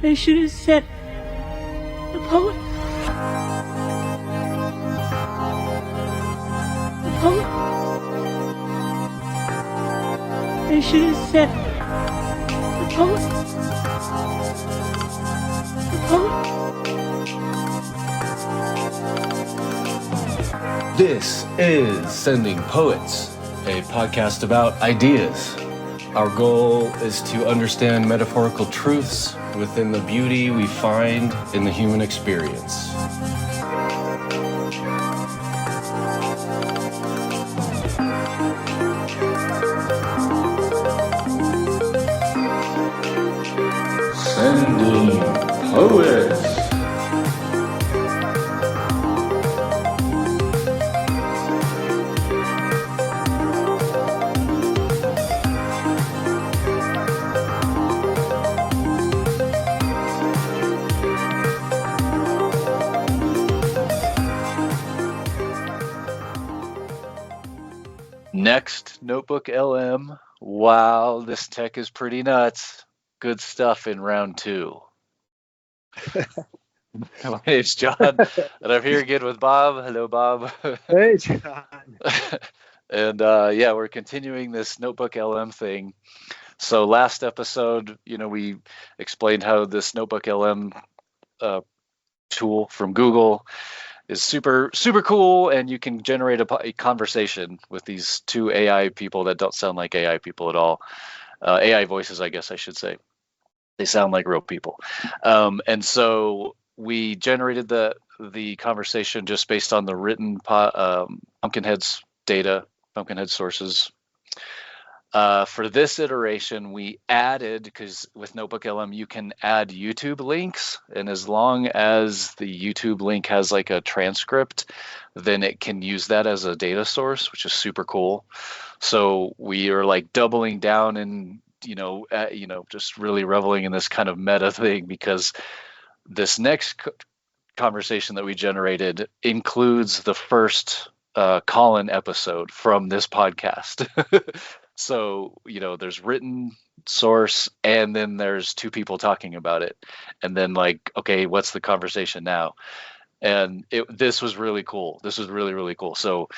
They should have said the poet. The poet. They should have said the poet. The poet. This is Sending Poets, a podcast about ideas. Our goal is to understand metaphorical truths within the beauty we find in the human experience. Sending Poets. Next, NotebookLM. Wow, this tech is pretty nuts. Good stuff in round 2. My name's John, and I'm here again with Bob. Hello, Bob. Hey, John. And yeah, we're continuing this NotebookLM thing. So last episode, we explained how this NotebookLM tool from Google is super cool, and you can generate a conversation with these two AI people that don't sound like AI people at all. AI voices, I guess I should say. They sound like real people. And so we generated the conversation just based on the written Pumpkinhead's data, Pumpkinhead sources. For this iteration, we added, because with NotebookLM, you can add YouTube links, and as long as the YouTube link has like a transcript, then it can use that as a data source, which is super cool. So we are like doubling down and, just really reveling in this kind of meta thing, because this next conversation that we generated includes the first Callin episode from this podcast. So, there's written source, and then there's two people talking about it. And then like, okay, what's the conversation now? And this was really cool. This was really, really cool. So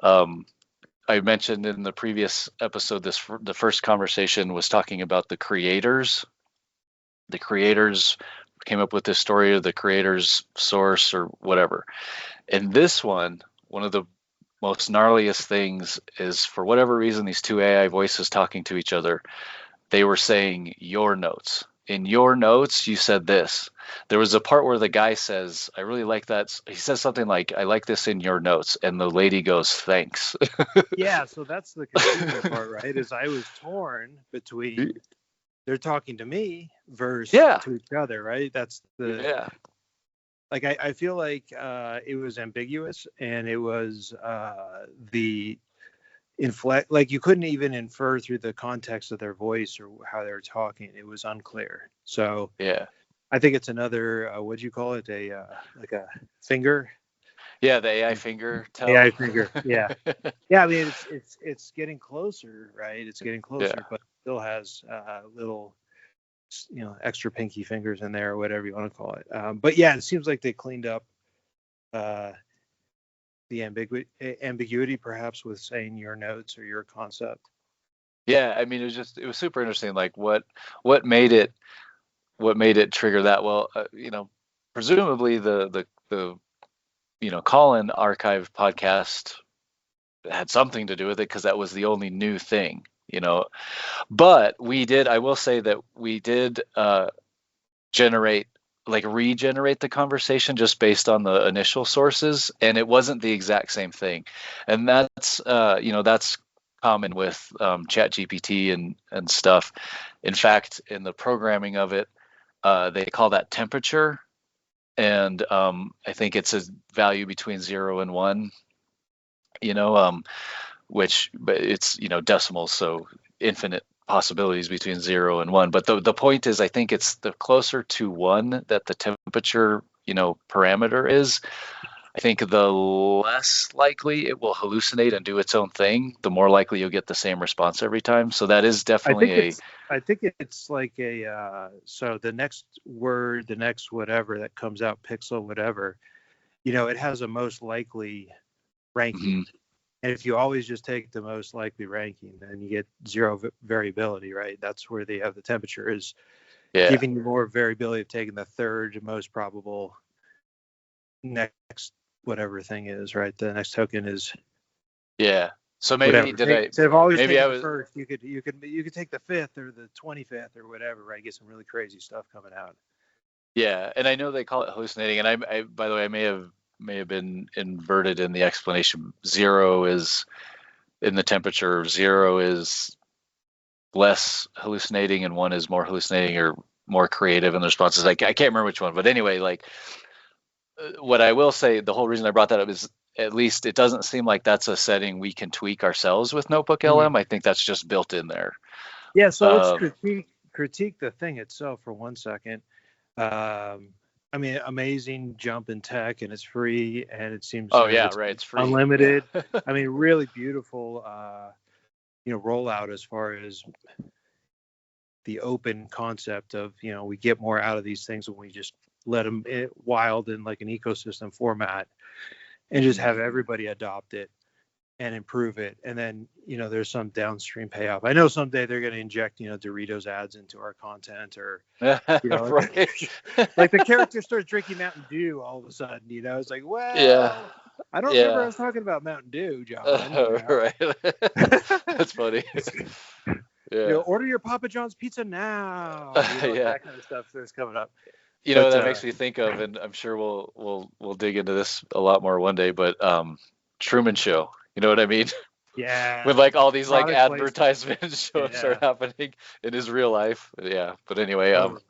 I mentioned in the previous episode, the first conversation was talking about the creators. The creators came up with this story of the creator's source or whatever. And this one of the most gnarliest things is, for whatever reason, these two AI voices talking to each other, they were saying your notes. In your notes, you said this. There was a part where the guy says, I really like that. He says something like, I like this in your notes. And the lady goes, thanks. Yeah, so that's the confusing part, right? Is I was torn between they're talking to me versus to each other, right? That's the... Yeah. Like, I feel like it was ambiguous, and it was like you couldn't even infer through the context of their voice or how they were talking. It was unclear. So yeah, I think it's another, what'd you call it? Like a finger? Yeah, the AI finger tell. AI finger, yeah. Yeah, I mean, it's getting closer, right? It's getting closer, but it still has little, extra pinky fingers in there, or whatever you want to call it. But yeah, it seems like they cleaned up the ambiguity, perhaps, with saying your notes or your concept. Yeah, I mean, it was super interesting. Like, what made it trigger that? Well, presumably the Callin archive podcast had something to do with it, because that was the only new thing. But I will say that we did regenerate the conversation just based on the initial sources, and it wasn't the exact same thing. And that's that's common with ChatGPT and stuff. In fact, in the programming of it, they call that temperature, and I think it's a value between 0 and 1. But it's decimals, so infinite possibilities between 0 and 1. But the point is, I think it's the closer to 1 that the temperature parameter is, I think the less likely it will hallucinate and do its own thing, the more likely you'll get the same response every time. So that is I think definitely I think it's like so the next word, the next whatever that comes out, pixel, whatever, it has a most likely ranking. Mhm. And if you always just take the most likely ranking, then you get zero variability, right? That's where they have the temperature is Yeah. giving you more variability of taking the third most probable next whatever thing is, right? The next token is Yeah. So maybe whatever. Instead of always maybe taking I the was first, you could take the fifth or the 25th or whatever, right? Get some really crazy stuff coming out. Yeah, and I know they call it hallucinating, and I by the way, I may have been inverted in the explanation. Zero is in the temperature, zero is less hallucinating, and one is more hallucinating or more creative in the responses. I can't remember which one, but anyway, like what I will say, the whole reason I brought that up is at least it doesn't seem like that's a setting we can tweak ourselves with Notebook Mhm. LM. I think that's just built in there. Yeah, so let's Um, critique the thing itself for 1 second. I mean, amazing jump in tech, and it's free, and it seems oh as yeah, it's right, it's free. unlimited. Yeah. I mean, really beautiful, rollout as far as the open concept of, we get more out of these things when we just let them wild in like an ecosystem format and just have everybody adopt it and improve it. And then, there's some downstream payoff. I know someday they're going to inject, Doritos ads into our content or, Right. like the character starts drinking Mountain Dew all of a sudden, it's like, Yeah. well, I don't remember Yeah. us talking about Mountain Dew, John. Right. That's funny. Yeah. Order your Papa John's pizza now. Yeah. That kind of stuff that's coming up. You know what But that makes me think of, and I'm sure we'll dig into this a lot more one day, but Truman Show. You know what I mean? When yeah, like all these like product placement. advertisements shows Yeah. are happening in his real life. Yeah. But anyway, Totally.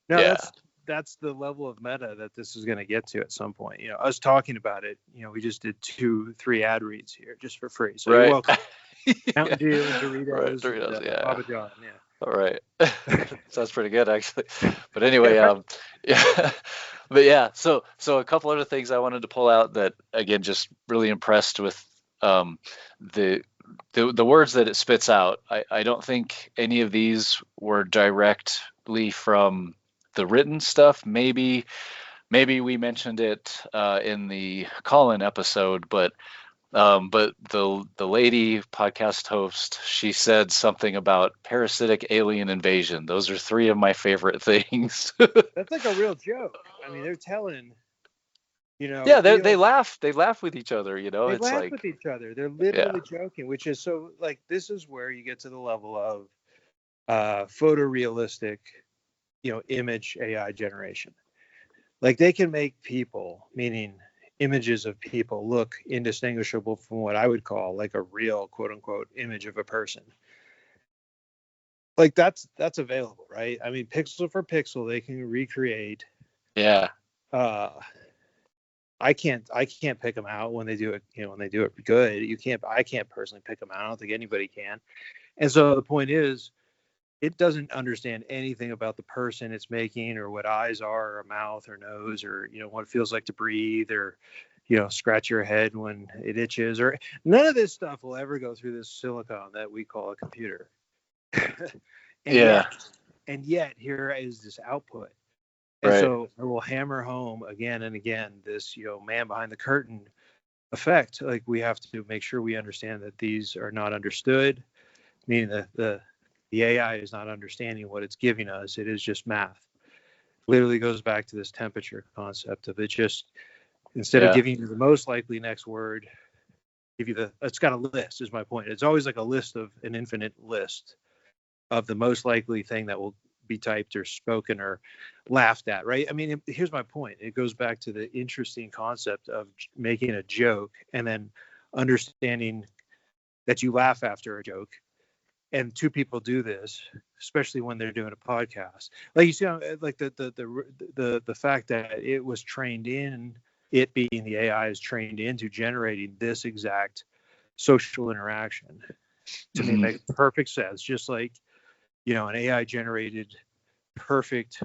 No, yeah. that's the level of meta that this is going to get to at some point. Us talking about it, we just did 2-3 ad reads here just for free. So you're Right. welcome. Mountain Dew, Right. Doritos, Doritos, and yeah. Papa John. Yeah. All right. Sounds pretty good actually. But anyway, yeah. But yeah, so a couple other things I wanted to pull out that again just really impressed with the words that it spits out. I don't think any of these were directly from the written stuff. Maybe we mentioned it in the Callin episode, but the lady podcast host, she said something about parasitic alien invasion. Those are three of my favorite things. That's like a real joke. I mean, they're telling, Yeah, they real. laugh. They laugh with each other. They It's laugh like, with each other. They're yeah, literally joking, which is so like this is where you get to the level of photorealistic, image AI generation. Like they can make people, meaning images of people, look indistinguishable from what I would call like a real quote unquote image of a person. Like that's available, right? I mean, pixel for pixel, they can recreate. yeah, Uh, I can't pick them out when they do it. When they do it good, I can't personally pick them out. I don't think anybody can. And so the point is, it doesn't understand anything about the person it's making or what eyes are or mouth or nose or what it feels like to breathe or scratch your head when it itches or none of this stuff will ever go through this silicon that we call a computer. and yeah, yet here is this output. And right, so it will hammer home again and again this man behind the curtain effect. Like we have to make sure we understand that these are not understood, meaning that the AI is not understanding what it's giving us. It is just math. Literally goes back to this temperature concept of it just instead of yeah, giving you the most likely next word, give you it's got a list is my point. It's always like a list of an infinite list of the most likely thing that will be typed or spoken or laughed at, right? I mean, here's my point. It goes back to the interesting concept of making a joke and then understanding that you laugh after a joke. And two people do this, especially when they're doing a podcast. Like you see, like the fact that it was trained in it being the AI is trained into generating this exact social interaction. To me, makes perfect sense. Just like an AI generated perfect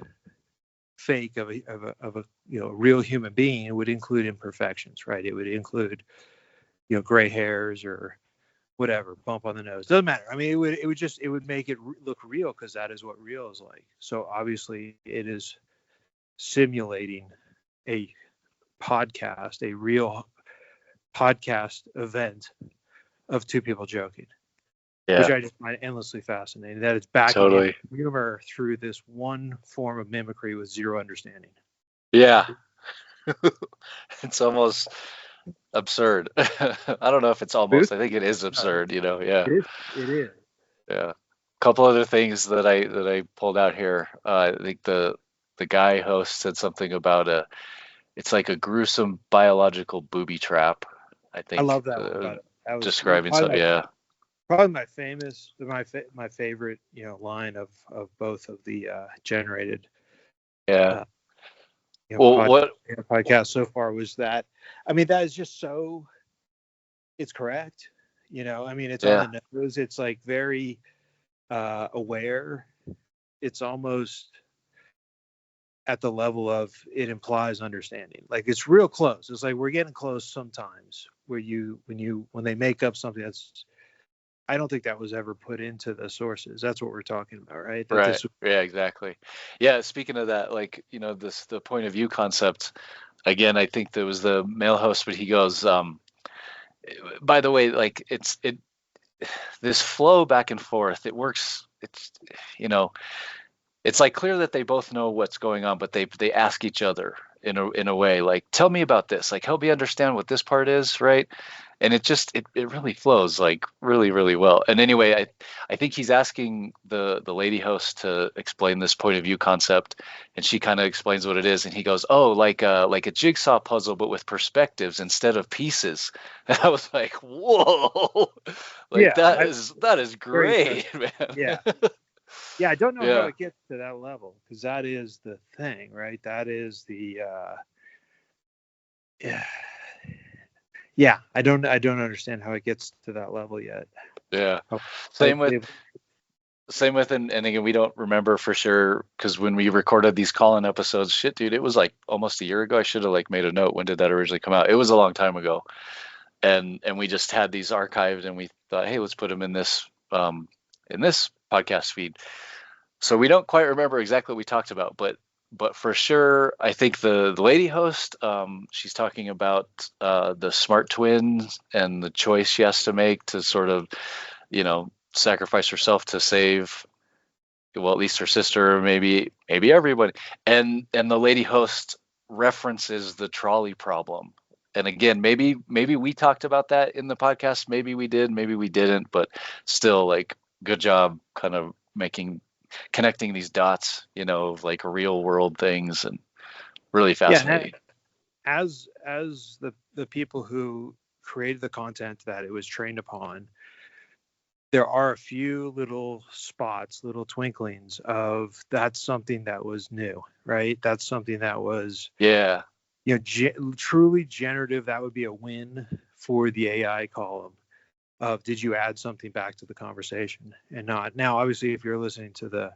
fake of a real human being, it would include imperfections, right? It would include gray hairs or whatever, bump on the nose, doesn't matter. I mean, it would make it look real, because that is what real is like. So obviously it is simulating a podcast, a real podcast event of two people joking, which I just find endlessly fascinating, that it's backing in humor through this one form of mimicry with zero understanding. Yeah. It's almost absurd. I don't know if it's almost, I think it is absurd, yeah. It is. Yeah. A couple other things that I pulled out here. I think the guy host said something about it's like a gruesome biological booby trap. I think I love that one. That was describing probably my favorite line of both of the generated podcast so far was that. I mean, that is just so, it's correct. I mean, it's on the nose. It's like very aware. It's almost at the level of, it implies understanding. Like, it's real close. It's like we're getting close sometimes, where when they make up something that's, I don't think that was ever put into the sources. That's what we're talking about, right? Right. Yeah, exactly. Yeah. Speaking of that, like, the point of view concept, again, I think there was the male host, but he goes, by the way, like, this flow back and forth, it works. It's like clear that they both know what's going on, but they ask each other in a way, like, tell me about this, like, help me understand what this part is, right? And it really flows, like, really, really well. And anyway, I think he's asking the lady host to explain this point of view concept, and she kind of explains what it is, and he goes, oh, like a jigsaw puzzle, but with perspectives instead of pieces. And I was like, whoa, like, that is great, man. Yeah. Yeah, I don't know how it gets to that level, because that is the thing, right? That is the I don't understand how it gets to that level yet. Yeah. Same with and again, we don't remember for sure, because when we recorded these Callin episodes, shit, dude, it was like almost a year ago. I should have like made a note. When did that originally come out? It was a long time ago. And we just had these archived, and we thought, hey, let's put them in this podcast feed. So we don't quite remember exactly what we talked about, but for sure, I think the lady host, she's talking about the smart twins and the choice she has to make to sort of, sacrifice herself to save, well, at least her sister, maybe everybody. And the lady host references the trolley problem. And again, maybe we talked about that in the podcast. Maybe we did, maybe we didn't, but still, like, good job kind of connecting these dots, of like real world things, and really fascinating. Yeah, as the people who created the content that it was trained upon, there are a few little spots, little twinklings of that's something that was new, right? That's something that was truly generative. That would be a win for the AI column. Of, did you add something back to the conversation and not now? Obviously, if you're listening to the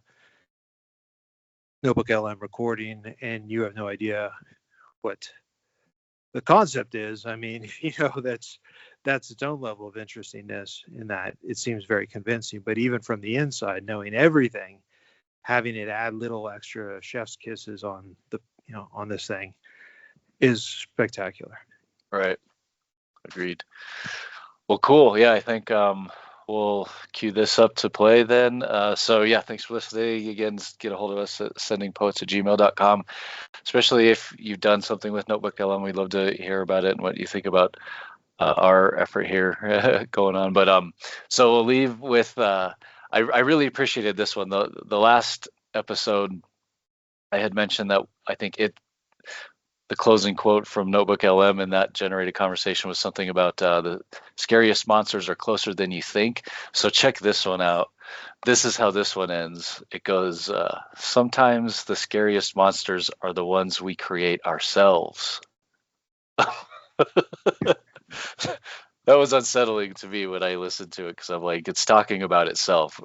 NotebookLM recording and you have no idea what the concept is, I mean, that's its own level of interestingness, in that it seems very convincing. But even from the inside, knowing everything, having it add little extra chef's kisses on on this thing is spectacular. Right. Agreed. Well, cool. Yeah, I think we'll cue this up to play then. So yeah, thanks for listening. Again, get a hold of us at sendingpoets@gmail.com, especially if you've done something with NotebookLM. We'd love to hear about it and what you think about our effort here going on. But so we'll leave with, I really appreciated this one. The last episode, I had mentioned that I think the closing quote from NotebookLM in that generated conversation was something about the scariest monsters are closer than you think. So check this one out. This is how this one ends. It goes, sometimes the scariest monsters are the ones we create ourselves. That was unsettling to me when I listened to it, because I'm like, it's talking about itself.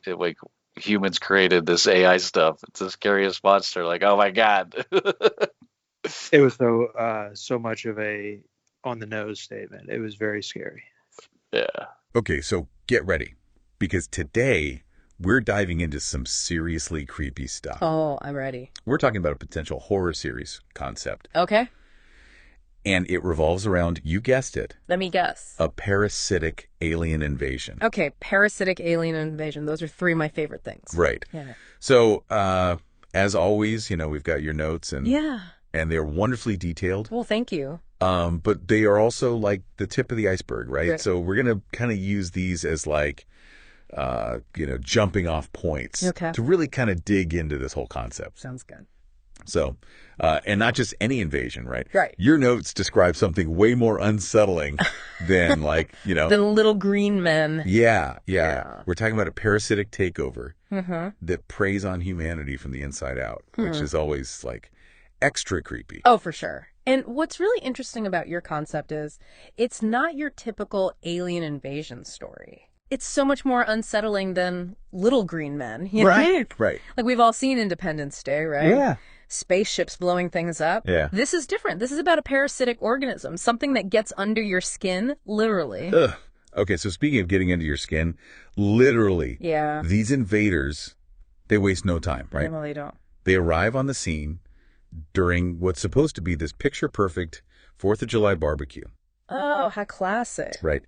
humans created this AI stuff. It's the scariest monster. Like, oh my God. It was so much of a on the nose statement. It was very scary. Yeah. Okay, so get ready, because today we're diving into some seriously creepy stuff. Oh, I'm ready. We're talking about a potential horror series concept, Okay. and it revolves around, you guessed it, Let me guess. a parasitic alien invasion. Okay, Parasitic Alien Invasion. Those are three of my favorite things. Right. Yeah. So, as always, we've got your notes, and Yeah. they're wonderfully detailed. Well, thank you. But they are also like the tip of the iceberg, right? Right. So we're gonna kind of use these as like, jumping off points to really kind of dig into this whole concept. Sounds good. So, and not just any invasion, right? Right. Your notes describe something way more unsettling than like, The little green men. Yeah. Yeah. We're talking about a parasitic takeover Mm-hmm. that preys on humanity from the inside out, which is always like extra creepy. Oh, for sure. And what's really interesting about your concept is it's not your typical alien invasion story. It's so much more unsettling than little green men. You know? Right. Like we've all seen Independence Day, right? Yeah. Spaceships blowing things up. Yeah. This is different. This is about a parasitic organism, something that gets under your skin, literally. Ugh. Okay, so speaking of getting into your skin, literally, Yeah. these invaders, they waste no time, right? No, they don't. They arrive on the scene during what's supposed to be this picture-perfect 4th of July barbecue, Oh, how classic. right,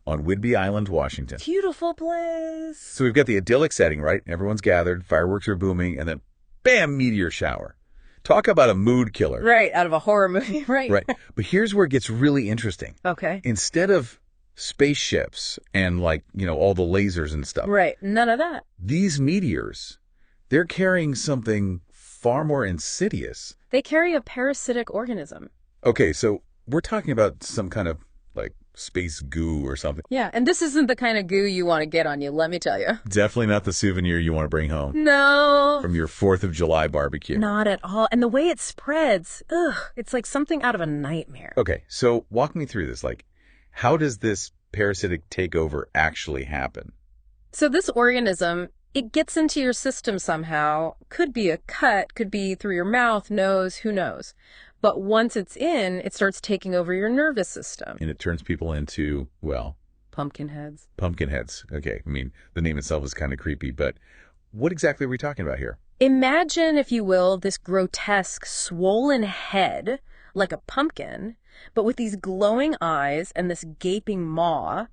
on Whidbey Island, Washington. Beautiful place. So we've got the idyllic setting, right? Everyone's gathered, fireworks are booming, and then bam, meteor shower. Talk about a mood killer. Right, out of a horror movie, right? Right. But here's where it gets really interesting. Okay. Instead of spaceships and like, all the lasers and stuff, Right, none of that. these meteors, they're carrying something far more insidious. They carry a parasitic organism. Okay, so we're talking about some kind of like space goo or something. Yeah, and this isn't the kind of goo you want to get on you, let me tell you. Definitely not the souvenir you want to bring home No. from your 4th of July barbecue. Not at all. And the way it spreads, it's like something out of a nightmare. Okay, so walk me through this. Like, how does this parasitic takeover actually happen? So this organism, it gets into your system somehow. Could be a cut, could be through your mouth, nose, who knows. But once it's in, it starts taking over your nervous system. And it turns people into, well, Pumpkin heads. pumpkin heads. Okay, I mean, the name itself is kind of creepy, but what exactly are we talking about here? Imagine, if you will, this grotesque, swollen head, like a pumpkin, but with these glowing eyes and this gaping maw.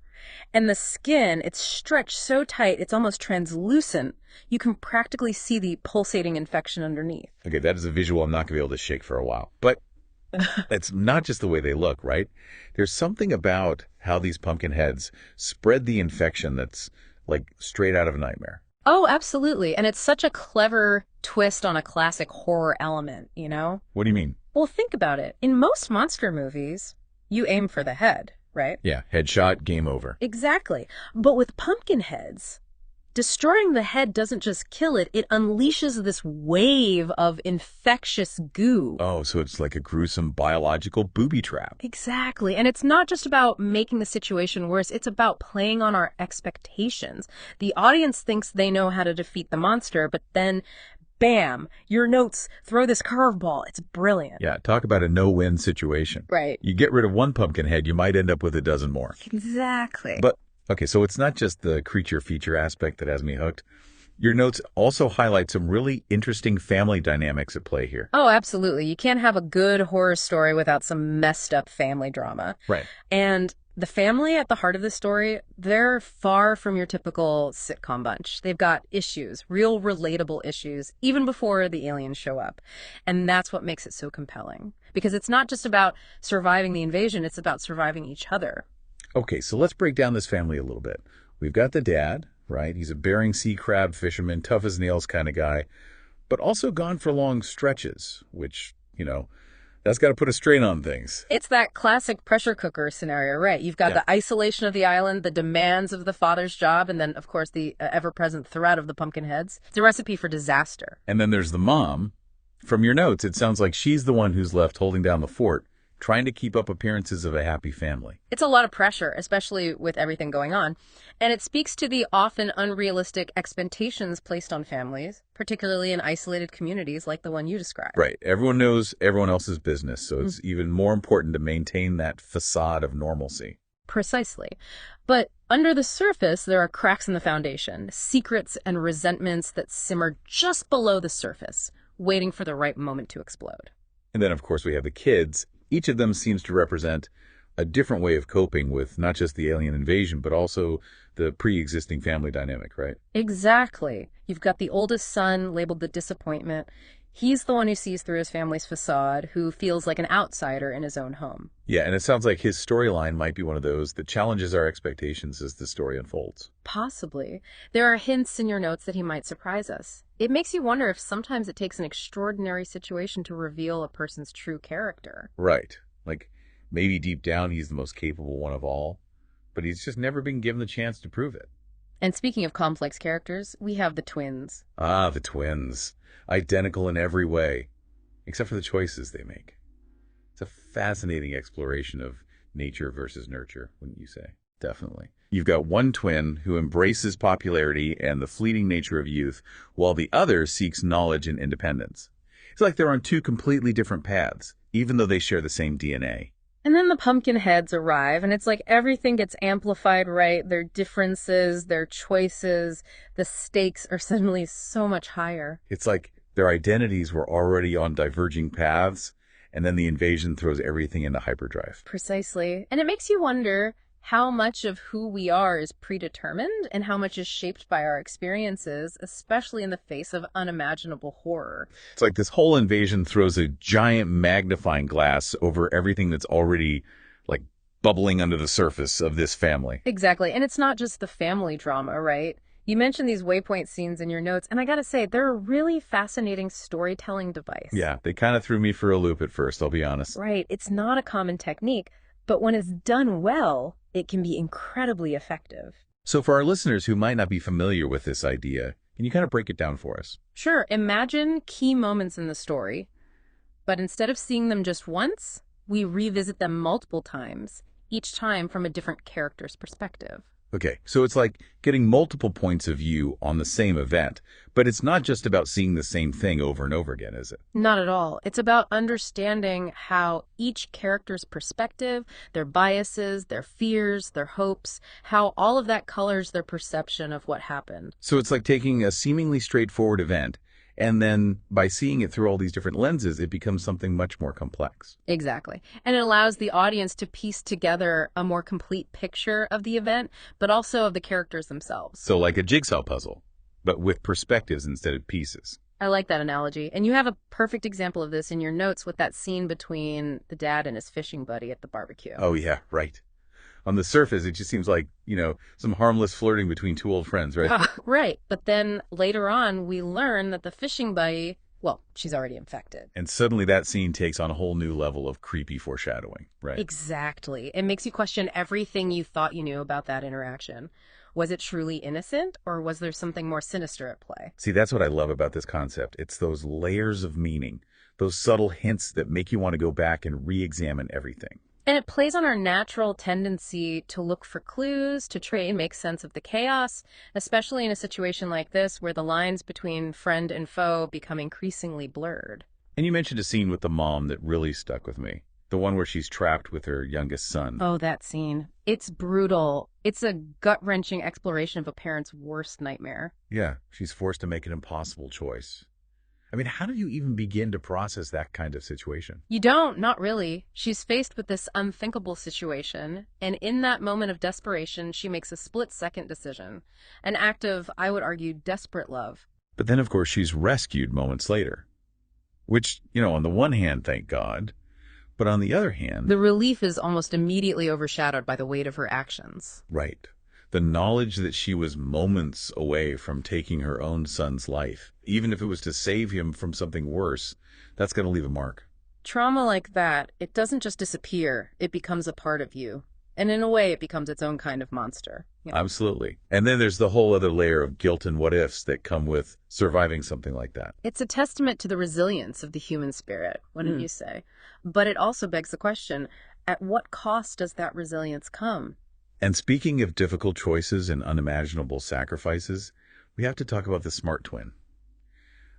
And the skin, it's stretched so tight, it's almost translucent. You can practically see the pulsating infection underneath. Okay, that is a visual I'm not going to be able to shake for a while. But it's not just the way they look, right? There's something about how these pumpkin heads spread the infection that's like straight out of a nightmare. Oh, absolutely. And it's such a clever twist on a classic horror element, you know? What do you mean? Well, think about it. In most monster movies, you aim for the head, right? Yeah, headshot, game over. Exactly. But with pumpkin heads, destroying the head doesn't just kill it, it unleashes this wave of infectious goo. Oh, so it's like a gruesome biological booby trap. Exactly. And it's not just about making the situation worse, it's about playing on our expectations. The audience thinks they know how to defeat the monster, but then, bam, your notes throw this curveball. It's brilliant. Yeah, talk about a no-win situation. Right. You get rid of one pumpkin head, you might end up with a dozen more. Exactly. But, okay, so it's not just the creature feature aspect that has me hooked. Your notes also highlight some really interesting family dynamics at play here. Oh, absolutely. You can't have a good horror story without some messed up family drama. Right. And the family at the heart of the story, they're far from your typical sitcom bunch. They've got issues, real relatable issues, even before the aliens show up. And that's what makes it so compelling. Because it's not just about surviving the invasion, it's about surviving each other. Okay, so let's break down this family a little bit. We've got the dad, right? He's a Bering Sea crab fisherman, tough as nails kind of guy, but also gone for long stretches, which, that's got to put a strain on things. It's that classic pressure cooker scenario, right? You've got the isolation of the island, the demands of the father's job, and then, of course, the ever-present threat of the pumpkin heads. It's a recipe for disaster. And then there's the mom. From your notes, it sounds like she's the one who's left holding down the fort, trying to keep up appearances of a happy family. It's a lot of pressure, especially with everything going on. And it speaks to the often unrealistic expectations placed on families, particularly in isolated communities like the one you described. Right. Everyone knows everyone else's business, so it's even more important to maintain that facade of normalcy. Precisely. But under the surface, there are cracks in the foundation, secrets and resentments that simmer just below the surface, waiting for the right moment to explode. And then, of course, we have the kids. Each of them seems to represent a different way of coping with not just the alien invasion, but also the pre-existing family dynamic, right? Exactly. You've got the oldest son, labeled the disappointment. He's the one who sees through his family's facade, who feels like an outsider in his own home. Yeah, and it sounds like his storyline might be one of those that challenges our expectations as the story unfolds. Possibly. There are hints in your notes that he might surprise us. It makes you wonder if sometimes it takes an extraordinary situation to reveal a person's true character. Right. Like, maybe deep down he's the most capable one of all, but he's just never been given the chance to prove it. And speaking of complex characters, we have the twins. Ah, the twins. Identical in every way, except for the choices they make. It's a fascinating exploration of nature versus nurture, wouldn't you say? Definitely. You've got one twin who embraces popularity and the fleeting nature of youth, while the other seeks knowledge and independence. It's like they're on two completely different paths, even though they share the same DNA. And then the pumpkin heads arrive, and it's like everything gets amplified, right? Their differences, their choices, the stakes are suddenly so much higher. It's like their identities were already on diverging paths, and then the invasion throws everything into hyperdrive. Precisely. And it makes you wonder how much of who we are is predetermined and how much is shaped by our experiences, especially in the face of unimaginable horror. It's like this whole invasion throws a giant magnifying glass over everything that's already, like, bubbling under the surface of this family. Exactly. And it's not just the family drama, right? You mentioned these waypoint scenes in your notes, and I gotta say, they're a really fascinating storytelling device. Yeah, they kind of threw me for a loop at first, I'll be honest. Right. It's not a common technique, but when it's done well, it can be incredibly effective. So for our listeners who might not be familiar with this idea, can you kind of break it down for us? Sure. Imagine key moments in the story, but instead of seeing them just once, we revisit them multiple times, each time from a different character's perspective. Okay, so it's like getting multiple points of view on the same event, but it's not just about seeing the same thing over and over again, is it? Not at all. It's about understanding how each character's perspective, their biases, their fears, their hopes, how all of that colors their perception of what happened. So it's like taking a seemingly straightforward event, and then by seeing it through all these different lenses, it becomes something much more complex. Exactly. And it allows the audience to piece together a more complete picture of the event, but also of the characters themselves. So like a jigsaw puzzle, but with perspectives instead of pieces. I like that analogy. And you have a perfect example of this in your notes with that scene between the dad and his fishing buddy at the barbecue. Oh, yeah, right. On the surface, it just seems like, some harmless flirting between two old friends, right? Right. But then later on, we learn that the fishing buddy, well, she's already infected. And suddenly that scene takes on a whole new level of creepy foreshadowing, right? Exactly. It makes you question everything you thought you knew about that interaction. Was it truly innocent, or was there something more sinister at play? See, that's what I love about this concept. It's those layers of meaning, those subtle hints that make you want to go back and re-examine everything. And it plays on our natural tendency to look for clues, to try and make sense of the chaos, especially in a situation like this where the lines between friend and foe become increasingly blurred. And you mentioned a scene with the mom that really stuck with me. The one where she's trapped with her youngest son. Oh, that scene. It's brutal. It's a gut-wrenching exploration of a parent's worst nightmare. Yeah, she's forced to make an impossible choice. I mean, how do you even begin to process that kind of situation? You don't, not really. She's faced with this unthinkable situation, and in that moment of desperation, she makes a split-second decision. An act of, I would argue, desperate love. But then, of course, she's rescued moments later. Which, on the one hand, thank God, but on the other hand... The relief is almost immediately overshadowed by the weight of her actions. Right. The knowledge that she was moments away from taking her own son's life, even if it was to save him from something worse, that's going to leave a mark. Trauma like that, it doesn't just disappear, it becomes a part of you. And in a way, it becomes its own kind of monster. You know? Absolutely. And then there's the whole other layer of guilt and what ifs that come with surviving something like that. It's a testament to the resilience of the human spirit, wouldn't you say? But it also begs the question, at what cost does that resilience come? And speaking of difficult choices and unimaginable sacrifices, we have to talk about the smart twin.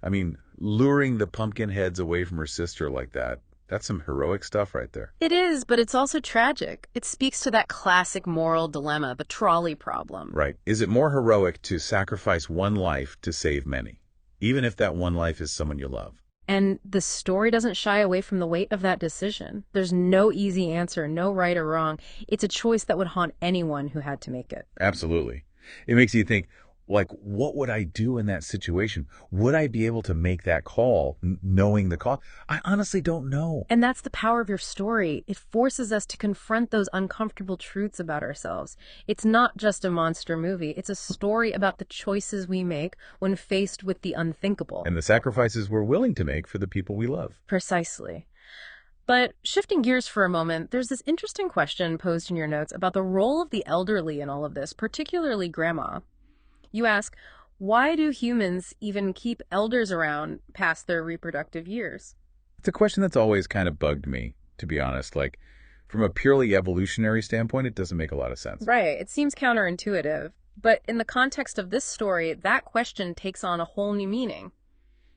I mean, luring the pumpkin heads away from her sister like that, that's some heroic stuff right there. It is, but it's also tragic. It speaks to that classic moral dilemma, the trolley problem. Right. Is it more heroic to sacrifice one life to save many, even if that one life is someone you love? And the story doesn't shy away from the weight of that decision. There's no easy answer, no right or wrong. It's a choice that would haunt anyone who had to make it. Absolutely. It makes you think, like, what would I do in that situation? Would I be able to make that call knowing the call? I honestly don't know. And that's the power of your story. It forces us to confront those uncomfortable truths about ourselves. It's not just a monster movie. It's a story about the choices we make when faced with the unthinkable. And the sacrifices we're willing to make for the people we love. Precisely. But shifting gears for a moment, there's this interesting question posed in your notes about the role of the elderly in all of this, particularly grandma. You ask, why do humans even keep elders around past their reproductive years? It's a question that's always kind of bugged me, to be honest. Like, from a purely evolutionary standpoint, it doesn't make a lot of sense. Right. It seems counterintuitive. But in the context of this story, that question takes on a whole new meaning.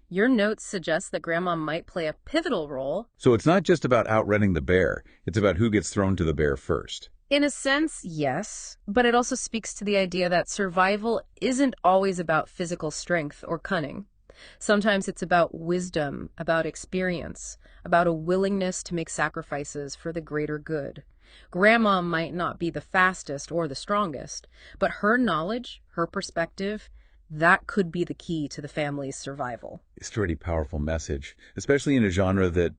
Your notes suggest that Grandma might play a pivotal role. So it's not just about outrunning the bear. It's about who gets thrown to the bear first. In a sense, yes, but it also speaks to the idea that survival isn't always about physical strength or cunning. Sometimes it's about wisdom, about experience, about a willingness to make sacrifices for the greater good. Grandma might not be the fastest or the strongest, but her knowledge, her perspective, that could be the key to the family's survival. It's a pretty powerful message, especially in a genre that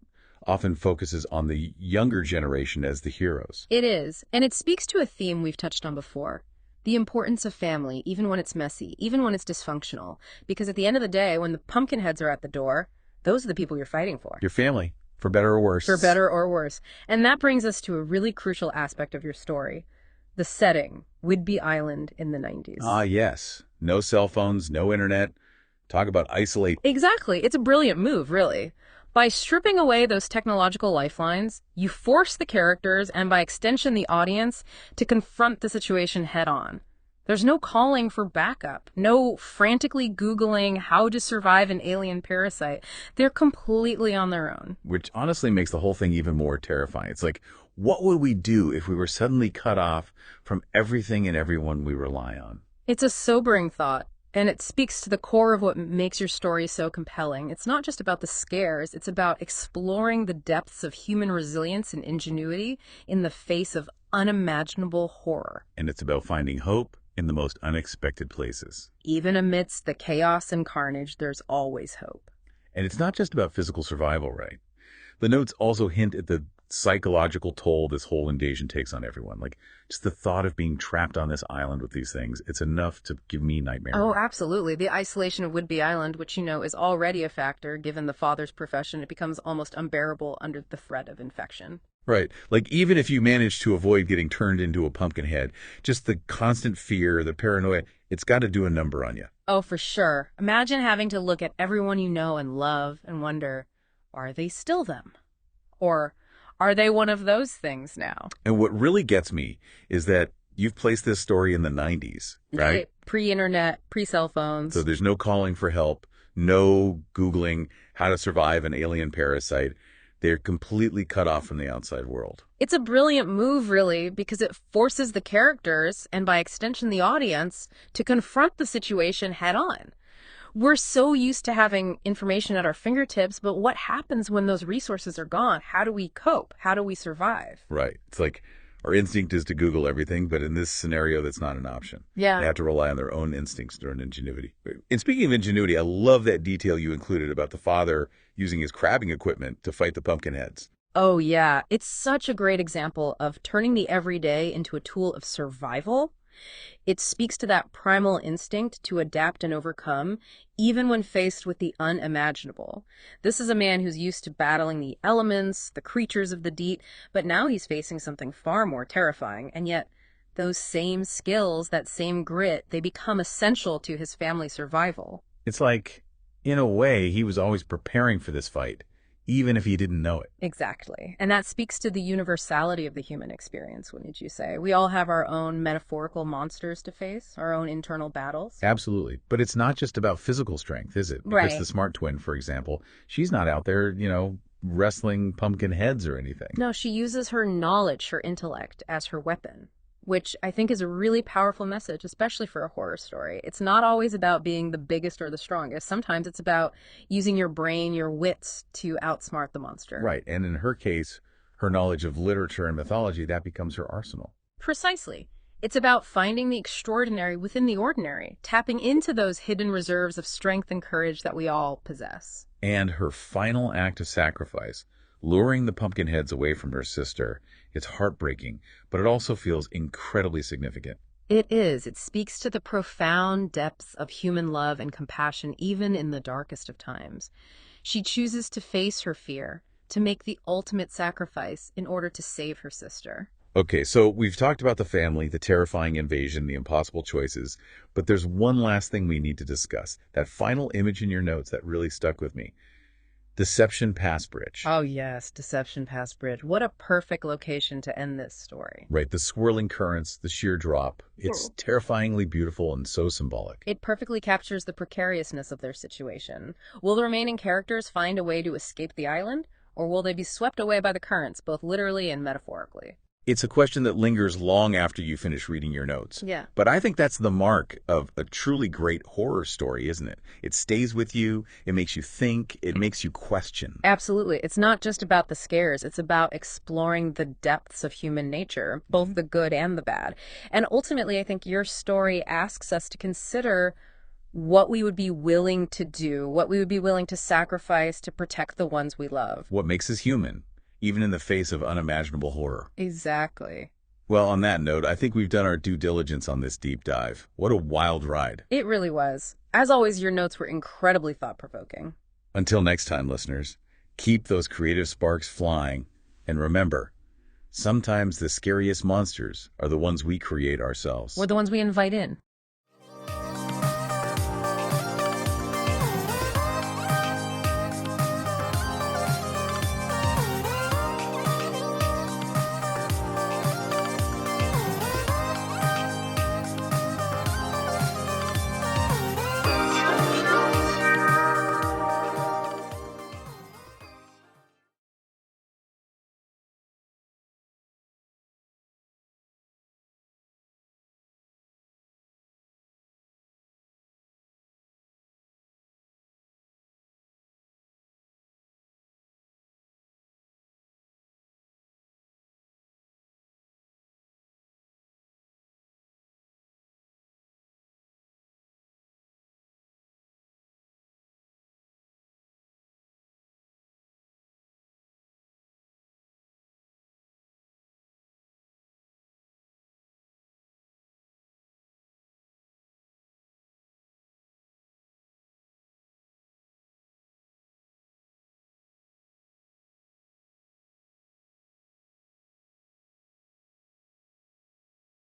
often focuses on the younger generation as the heroes. It is, and it speaks to a theme we've touched on before. The importance of family, even when it's messy, even when it's dysfunctional. Because at the end of the day, when the pumpkin heads are at the door, those are the people you're fighting for. Your family, for better or worse. For better or worse. And that brings us to a really crucial aspect of your story. The setting, Whidbey Island in the 90s. Ah, yes. No cell phones, no internet. Talk about isolate. Exactly. It's a brilliant move, really. By stripping away those technological lifelines, you force the characters, and by extension the audience, to confront the situation head on. There's no calling for backup, no frantically Googling how to survive an alien parasite. They're completely on their own. Which honestly makes the whole thing even more terrifying. It's like, what would we do if we were suddenly cut off from everything and everyone we rely on? It's a sobering thought. And it speaks to the core of what makes your story so compelling. It's not just about the scares, it's about exploring the depths of human resilience and ingenuity in the face of unimaginable horror. And it's about finding hope in the most unexpected places. Even amidst the chaos and carnage, there's always hope. And it's not just about physical survival, right? The notes also hint at the psychological toll this whole invasion takes on everyone. Like, just the thought of being trapped on this island with these things, it's enough to give me nightmares. Oh, absolutely. The isolation of Whidbey Island, which you know is already a factor given the father's profession, it becomes almost unbearable under the threat of infection. Right. Like, even if you manage to avoid getting turned into a pumpkin head, just the constant fear, the paranoia, it's got to do a number on you. Oh, for sure. Imagine having to look at everyone you know and love and wonder, are they still them? Or are they one of those things now? And what really gets me is that you've placed this story in the 90s, right? Pre-internet, pre-cell phones. So there's no calling for help, no Googling how to survive an alien parasite. They're completely cut off from the outside world. It's a brilliant move, really, because it forces the characters, and by extension the audience, to confront the situation head on. We're so used to having information at our fingertips, but what happens when those resources are gone? How do we cope? How do we survive? Right. It's like our instinct is to Google everything, but in this scenario, that's not an option. Yeah. They have to rely on their own instincts, their own ingenuity. And speaking of ingenuity, I love that detail you included about the father using his crabbing equipment to fight the pumpkin heads. Oh, yeah. It's such a great example of turning the everyday into a tool of survival. It speaks to that primal instinct to adapt and overcome, even when faced with the unimaginable. This is a man who's used to battling the elements, the creatures of the deep, but now he's facing something far more terrifying, and yet those same skills, that same grit, they become essential to his family's survival. It's like, in a way, he was always preparing for this fight, even if he didn't know it. Exactly. And that speaks to the universality of the human experience, wouldn't you say? We all have our own metaphorical monsters to face, our own internal battles. Absolutely. But it's not just about physical strength, is it? Because Right. the smart twin, for example, she's not out there, wrestling pumpkin heads or anything. No, she uses her knowledge, her intellect, as her weapon, which I think is a really powerful message, especially for a horror story. It's not always about being the biggest or the strongest. Sometimes it's about using your brain, your wits, to outsmart the monster. Right. And in her case, her knowledge of literature and mythology, that becomes her arsenal. Precisely. It's about finding the extraordinary within the ordinary, tapping into those hidden reserves of strength and courage that we all possess. And her final act of sacrifice, luring the pumpkin heads away from her sister, it's heartbreaking, but it also feels incredibly significant. It is. It speaks to the profound depths of human love and compassion, even in the darkest of times. She chooses to face her fear, to make the ultimate sacrifice in order to save her sister. Okay, so we've talked about the family, the terrifying invasion, the impossible choices, but there's one last thing we need to discuss. That final image in your notes that really stuck with me. Deception Pass Bridge. Oh, yes, Deception Pass Bridge. What a perfect location to end this story. Right, the swirling currents, the sheer drop. It's terrifyingly beautiful and so symbolic. It perfectly captures the precariousness of their situation. Will the remaining characters find a way to escape the island, or will they be swept away by the currents, both literally and metaphorically? It's a question that lingers long after you finish reading your notes. Yeah. But I think that's the mark of a truly great horror story, isn't it? It stays with you, it makes you think, it makes you question. Absolutely. It's not just about the scares. It's about exploring the depths of human nature, both the good and the bad. And ultimately, I think your story asks us to consider what we would be willing to do, what we would be willing to sacrifice to protect the ones we love. What makes us human, even in the face of unimaginable horror. Exactly. Well, on that note, I think we've done our due diligence on this deep dive. What a wild ride. It really was. As always, your notes were incredibly thought-provoking. Until next time, listeners, keep those creative sparks flying. And remember, sometimes the scariest monsters are the ones we create ourselves. Or the ones we invite in.